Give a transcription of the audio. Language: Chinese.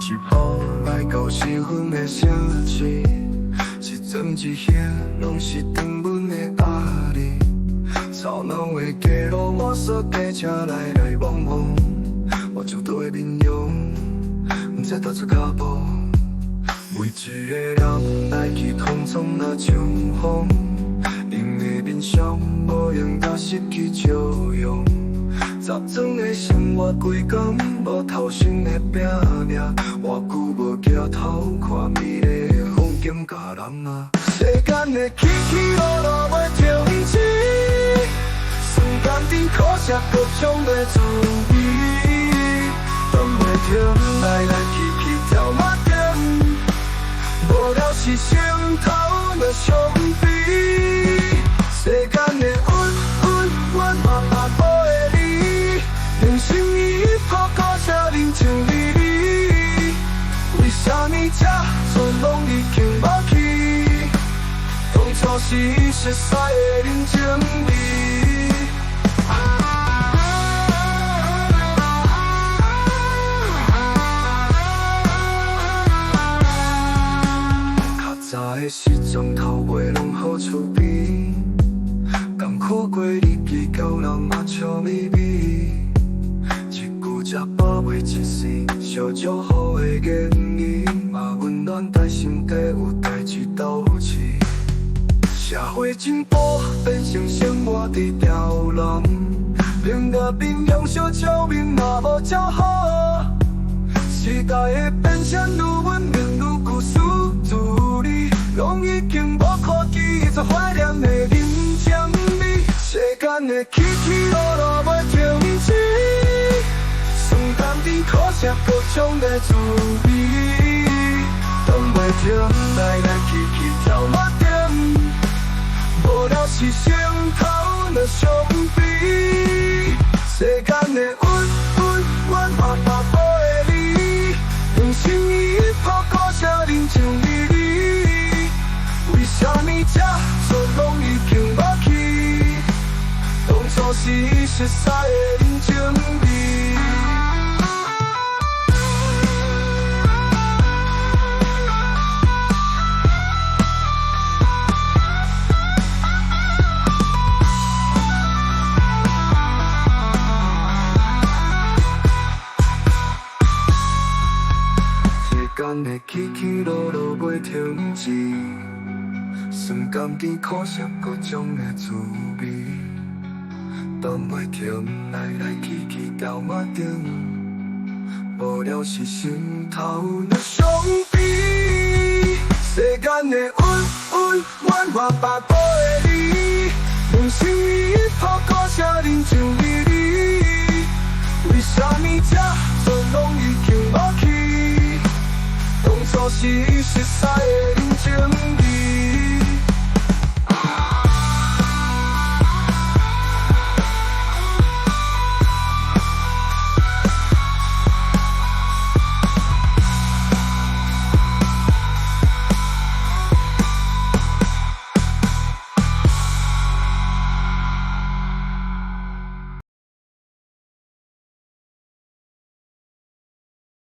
一步来到失分的城市，一针一线拢是长阮的压力。吵闹的街路，我锁计车来往往，我就对面容，不知踏出脚步。每一个人来去匆匆若像风，因的面相无用，甲失去笑容。杂装的生活规工，无头绪的拼命，偌久无抬头看美丽的风景甲人啊。世间的起起落落袂停止，酸甘甜苦涩各种的滋味，断袂停，来来去去跳马点，无聊是心头的伤悲。世间的温温暖暖白布的你，人生已破故车人情离离，为啥物这阵拢已经无去？当初是熟悉的人情味。较早的时阵，头尾拢好趣味，甘苦过日子，交人嘛笑眯眯。一句才保袂一世，小祝福的言语，嘛温暖在心底，有代志斗志。社会进步变成生活的刁难，冷热冰凉小照面嘛无照好。时代的变迁愈稳定愈具数自理，拢已经无科技做怀念的人情味。世间的起起落落袂停止，酸甘甜苦涩各种的滋味，断袂停，来来去去跳马点，无聊是心头的伤悲。世间的温温暖暖白布的你，人生已破故车人情离离，为啥物这阵拢已经无去？当初是熟悉的人情味。世间的起起落落袂停止，酸甘甜苦涩各种的滋味，断袂停，来来去去到马顶，无聊是心头的伤悲。世间的温温暖暖白布的你，人生已破故车人情离离，为啥物这阵拢已经无去？当初是熟悉的人